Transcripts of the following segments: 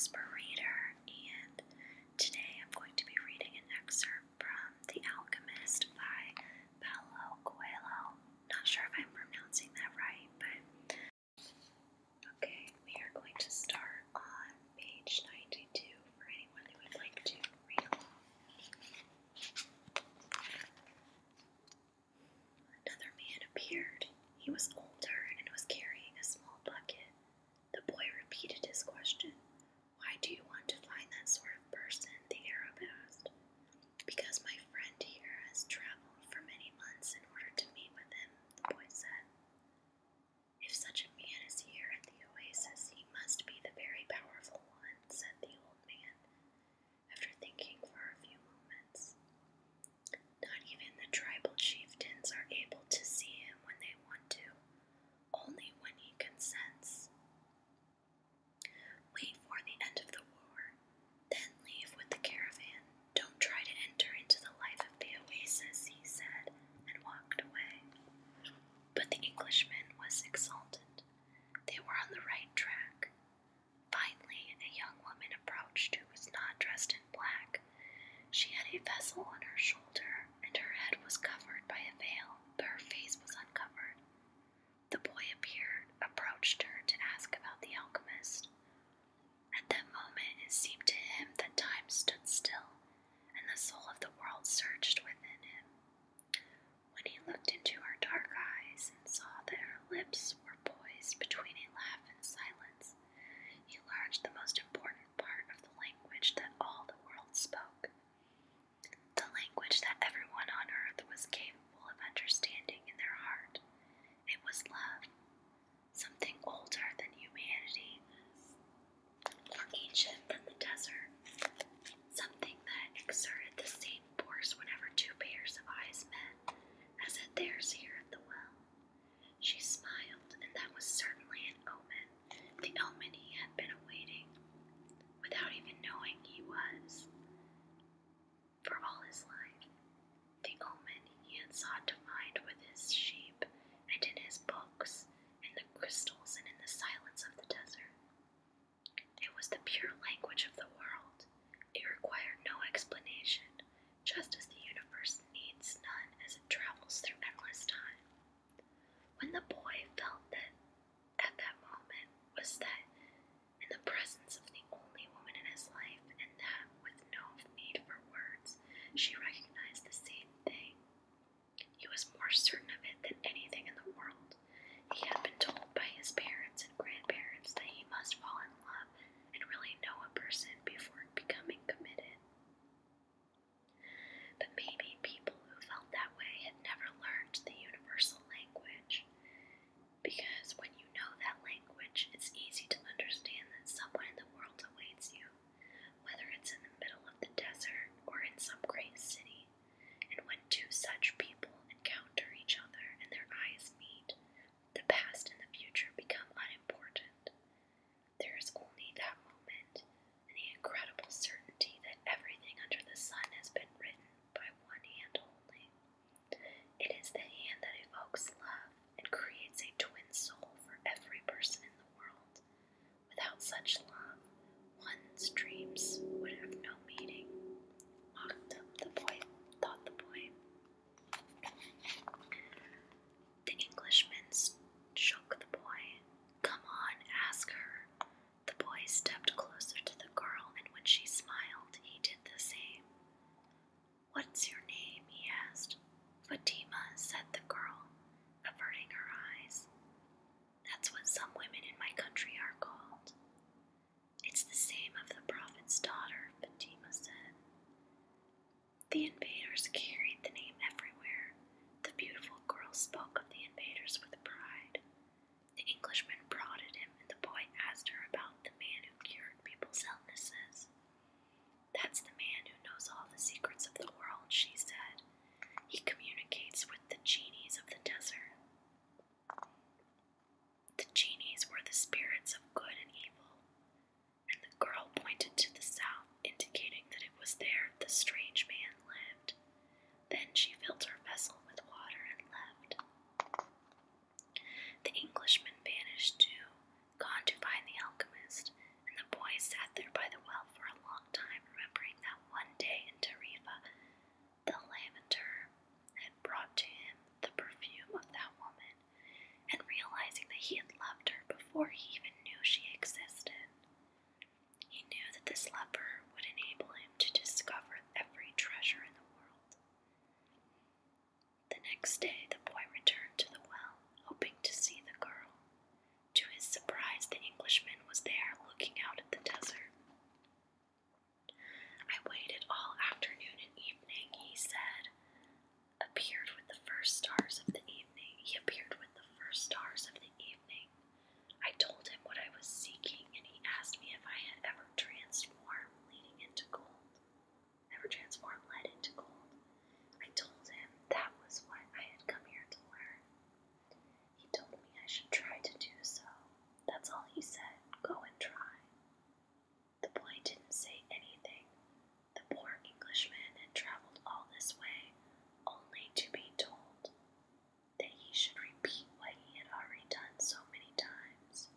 whisper reader, and today I'm going to be reading an excerpt from The Alchemist by Paulo Coelho. Not sure if I'm pronouncing that right, but okay, we are going to start on page 92 for anyone who would like to read along. Another man appeared. He was older and was carrying a small bucket. The boy repeated his question. "Why do you want to find that sort of person?" the Arab asked. "Because my friend here has traveled for many months in order to meet with him," the boy said. "If such a man is here at the oasis, he must be the very powerful one," said the old man, after thinking for a few moments. "Not even the tribal chieftains are able to see him when they want to, only when he consents. Wait for the end of the war, then leave with the caravan. Don't try to enter into the life of the oasis," he said, and walked away. But the Englishman was exultant. They were on the right track. Finally, a young woman approached who was not dressed in black. She had a vessel on her shoulder, and her head was covered by a veil, but her face was uncovered. The boy approached her to ask about the alchemist. At that moment, it seemed to him that time stood still, and the soul of the world surged within him. When he looked into her dark eyes and saw that her lips were poised between a laugh and silence, he learned the most important part of the language that all the world spoke, the language that everyone on earth was capable of understanding in their heart. It was love, something older than humanity, more ancient than the desert, something that exerted the same force whenever two pairs of eyes met, as at theirs here at the well. She smiled, and that was certainly an omen, the omen he had been awaiting, without even knowing he was, for all his life, the omen he had sought to find with his sheep, and in his books, in the crystals, and in the silence of the desert. It was the pure language of the world. It required no explanation, just as the universe needs none as it travels through endless time. When the boy felt that at that moment was that in the presence of the only woman in his life, and that with no need for words, she recognized the same thing. He was more certain of it than anything in the world. He had been told by his parents and grandparents that he must fall in love and really know a person before becoming committed. But maybe people who felt that way had never learned the universal language, because when you know that language, it's easy to understand that someone in the world awaits you, whether it's in the middle of the desert or in some great city. And when two such people encounter each other and their eyes meet, the past and the future become unimportant. There is only that moment, and the incredible certainty that everything under the sun has been written by one hand only. It is the hand that evokes love and creates a twin soul for every person in the world. Without such love, one's dreams would have no meaning. Mocked up the boy, thought the boy. The Englishman shook the boy. "Come on, ask her." The boy stepped closer to the girl, and when she smiled, he did the same. "What's your name?" he asked. "Fatima," said the girl, averting her eyes. "That's what some women in my country are called." before he even knew she existed. He knew that this leper would enable him to discover every treasure in the world. The next day, the boy returned to the well, hoping to see the girl. To his surprise, the Englishman was there, looking out at the desert. I waited all afternoon and evening, he said. Appeared with the first stars of the evening. He appeared with the first stars of the evening. I told him what I was seeking, and he asked me if I had ever transformed lead into gold. I told him that was what I had come here to learn. He told me I should try to do so. That's all he said. Go and try. The boy didn't say anything. The poor Englishman had traveled all this way, only to be told that he should repeat what he had already done so many times.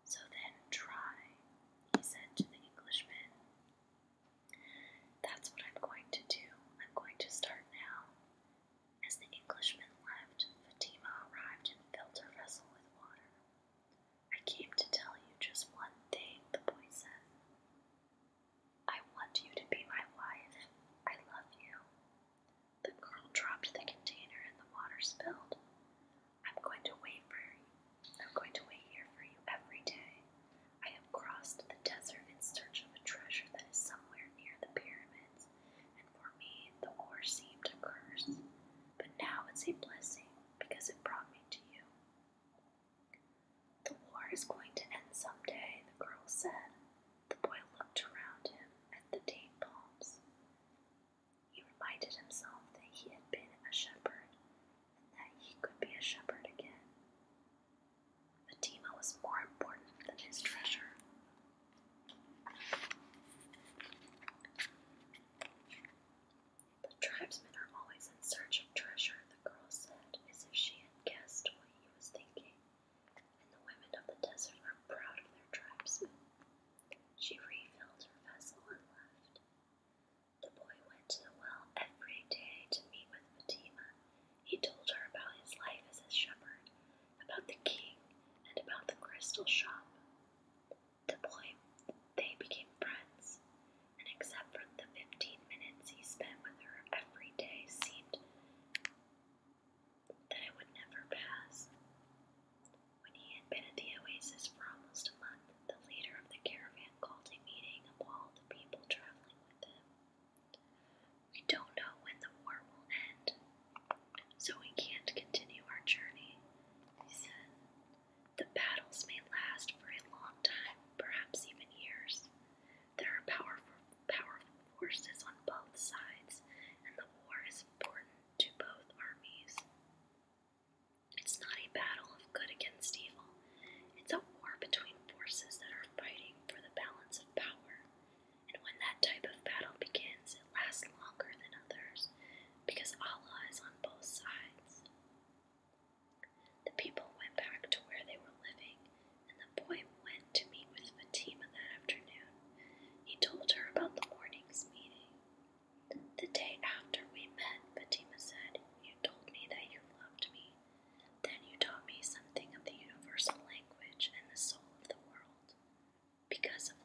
So then try, he said to the Englishman. That's what I'm going to do. I'm going to start now. As the Englishman left, Fatima arrived and filled her vessel with water. I came to tell you just one thing, the boy said. I want you to be my wife. I love you. The girl dropped the container and the water spilled. I'm going to wait here for you every day. I have crossed the desert in search of a treasure that is somewhere near the pyramids, and for me the war seemed a curse. But now it's a blessing, because it brought me to you. The war is going to end someday, the girl said. The boy looked around him at the date palms. He reminded himself that he had been a shepherd, and that he could be a shepherd again. Fatima was more important than his treasure. The tribesmen are always in search of treasure, the girl said, as if she had guessed what he was thinking. And the women of the desert are proud of their tribesmen. She refilled her vessel and left. The boy went to the well every day to meet with Fatima. He told her about his life as a shepherd, about the king, and about the crystal shop. They became friends, and except for the 15 minutes he spent with her every day, seemed that it would never pass. When he had been at the oasis for almost a month, the leader of the caravan called a meeting of all the people traveling with him. We don't know when the war will end, so we can't continue our journey, he said. The battles may last for a long time, perhaps even years. There are powerful forces on both sides, and the war is important to both armies. It's not a battle of good against evil. It's a war between forces that are fighting for the balance of power. And when that type of battle begins, it lasts longer than others, because Allah is on both sides. The people went back to where they were living, and the boy went to meet with Fatima that afternoon. He told her about the morning's meeting. The day after we met, Fatima said, you told me that you loved me. Then you taught me something of the universal language and the soul of the world. Because of